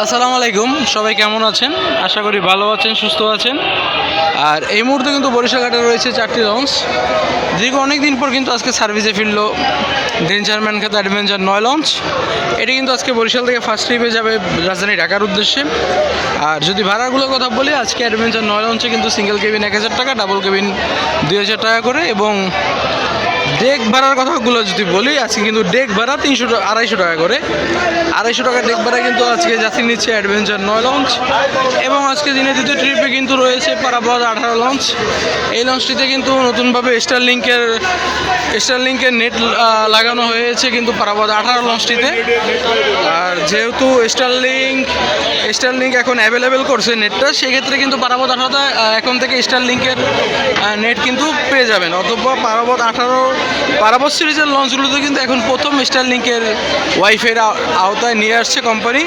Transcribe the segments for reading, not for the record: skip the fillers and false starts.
আসসালামু আলাইকুম, সবাই কেমন আছেন? আশা করি ভালো আছেন, সুস্থ আছেন। আর এই মুহূর্তে কিন্তু বরিশাল ঘাটে রয়েছে 4টি লঞ্চ। দীর্ঘ অনেক দিন পর কিন্তু আজকে সার্ভিসে ফিরল ডেঞ্জার ম্যান খ্যাত অ্যাডভেঞ্চার 9 লঞ্চ। এটি কিন্তু আজকে বরিশাল থেকে ফার্স্ট ট্রিপে যাবে রাজধানী ঢাকার উদ্দেশ্যে। আর যদি ভাড়াগুলোর কথা বলি, আজকে অ্যাডভেঞ্চার 9 লঞ্চে কিন্তু সিঙ্গেল কেবিন 1000 টাকা, ডাবল কেবিন 2000 টাকা করে, এবং ডেক ভাড়ার কথাগুলো যদি বলি, আজকে কিন্তু ডেক ভাড়া 250 টাকা করে। 250 টাকা ডেক ভাড়া কিন্তু আজকে যাত্রী নিচ্ছে অ্যাডভেঞ্চার 9 লঞ্চ। এবং আজকে দিনে দ্বিতীয় ট্রিপে কিন্তু রয়েছে পারাবত 18 লঞ্চ। এই লঞ্চটিতে কিন্তু নতুনভাবে স্টারলিংকের নেট লাগানো হয়েছে কিন্তু পারাবত 18 লঞ্চটিতে। আর যেহেতু স্টারলিংক এখন অ্যাভেলেবেল করছে নেটটা, সেক্ষেত্রে কিন্তু পারাবত 18 এখন থেকে স্টারলিংকের নেট কিন্তু পেয়ে যাবেন। অথবা পারাবত সিরিজের লঞ্চগুলোতে কিন্তু এখন প্রথম স্টারলিংকের ওয়াইফাইয়ের আওতায় নিয়ে আসছে কোম্পানি।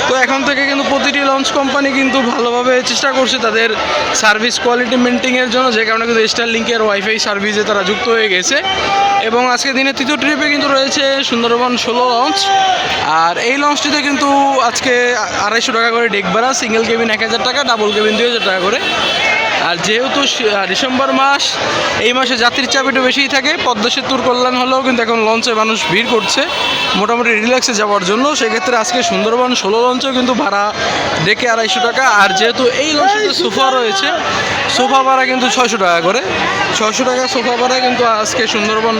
তো এখন থেকে কিন্তু প্রতিটি লঞ্চ কোম্পানি কিন্তু ভালোভাবে চেষ্টা করছে তাদের সার্ভিস কোয়ালিটি মেনটেনের জন্য, যে কারণে কিন্তু স্টারলিংকের ওয়াইফাই সার্ভিসে তারা যুক্ত হয়ে গেছে। এবং আজকে দিনে তৃতীয় ট্রিপে কিন্তু রয়েছে সুন্দরবন 16 লঞ্চ। আর এই লঞ্চটিতে কিন্তু আজকে 250 টাকা করে ডেক ভাড়া, সিঙ্গেল কেবিন 1000 টাকা, ডাবল কেবিন 2000 টাকা করে। আর যেহেতু ডিসেম্বর মাস, এই মাসে যাত্রীর চাপ একটু বেশিই থাকে। পদ্মা সেতুর কল্যাণ হলেও কিন্তু এখন লঞ্চে মানুষ ভিড় করছে মোটামুটি রিল্যাক্সে যাওয়ার জন্য। সেক্ষেত্রে আজকে সুন্দরবন 16 লঞ্চেও কিন্তু ভাড়া ডেকে 250 টাকা। আর যেহেতু এই লঞ্চে সোফা রয়েছে, সোফা ভাড়া কিন্তু 600 টাকা করে। 600 টাকা সোফা ভাড়া কিন্তু আজকে সুন্দরবন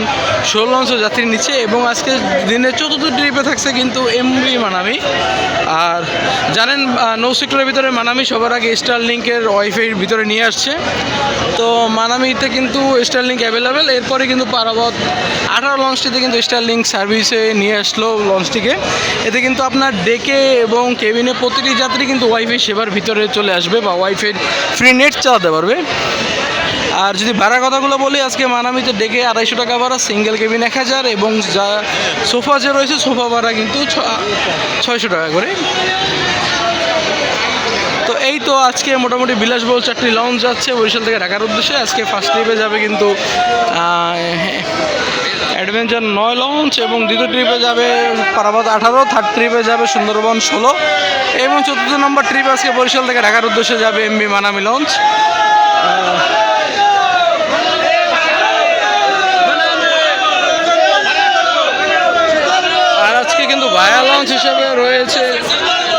16 লঞ্চে যাত্রী নিচ্ছে। এবং আজকে দিনের চতুর্থ ট্রিপে থাকছে কিন্তু এমভি মানামি। আর জানেন, নৌ সেক্টরের ভিতরে মানামি সবার আগে স্টারলিংকের ওয়াইফাইয়ের ভিতরে নিয়ে আসছে। তো মানামিতে কিন্তু স্টারলিংক অ্যাভেলেবেল। এরপরে কিন্তু পারাবত 18 লঞ্চটিতে কিন্তু স্টারলিংক সার্ভিসে নিয়ে আসলো লঞ্চটিকে। এতে কিন্তু আপনার ডেকে এবং কেবিনে প্রতিটি যাত্রী কিন্তু ওয়াইফাই সেবার ভিতরে চলে আসবে বা ওয়াইফাই ফ্রি নেট চালাতে পারবে। আর যদি ভাড়ার কথাগুলো বলি, আজকে মানামিতে ডেকে 250 টাকা ভাড়া, সিঙ্গেল কেবিন 1000, এবং যা সোফা যে রয়েছে সোফা ভাড়া কিন্তু 600 টাকা করে। তো এই তো আজকে মোটামুটি বিলাসবহুল 4টি লঞ্চ যাচ্ছে বরিশাল থেকে ঢাকার উদ্দেশ্যে। আজকে ফার্স্ট ট্রিপে যাবে কিন্তু অ্যাডভেঞ্চার 9 লঞ্চ, এবং দ্বিতীয় ট্রিপে যাবে পারাবত 18, থার্ড ট্রিপে যাবে সুন্দরবন 16, এবং চতুর্থ নম্বর ট্রিপ আজকে বরিশাল থেকে ঢাকার উদ্দেশ্যে যাবে এমভি মানামি লঞ্চ। আর আজকে কিন্তু ভায়া লঞ্চ হিসেবে রয়েছে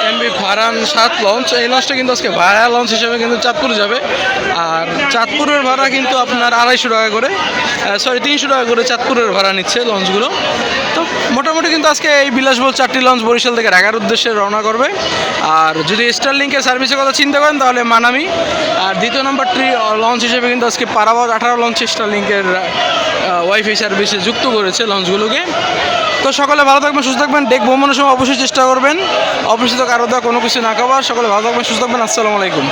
এমভি ফারান 7 লঞ্চ। এই লঞ্চটা কিন্তু আজকে ভায়া লঞ্চ হিসেবে কিন্তু চাঁদপুর যাবে। আর চাঁদপুরের ভাড়া কিন্তু আপনার 250 টাকা করে, 300 টাকা করে চাঁদপুরের ভাড়া নিচ্ছে লঞ্চগুলো। তো মোটামুটি কিন্তু আজকে এই বিলাসবহুল 4টি লঞ্চ বরিশাল থেকে ঢাকার উদ্দেশ্যে রওনা করবে। আর যদি স্টারলিংকের সার্ভিসের কথা চিন্তা করেন, তাহলে মানামি। আর দ্বিতীয় নম্বর লঞ্চ হিসেবে কিন্তু আজকে পারাবত 18 লঞ্চ স্টারলিংকের ওয়াইফাই সার্ভিসে যুক্ত করেছে লঞ্চগুলোকে। তো সকলে ভালো থাকবেন, সুস্থ থাকবেন। ডেক ভ্রমণের সময় অবশ্যই চেষ্টা করবেন অপরিচিত কারো দেওয়া কোনো কিছু না খাবার। সকলে ভালো থাকবেন, সুস্থ থাকবেন। আসসালামু আলাইকুম।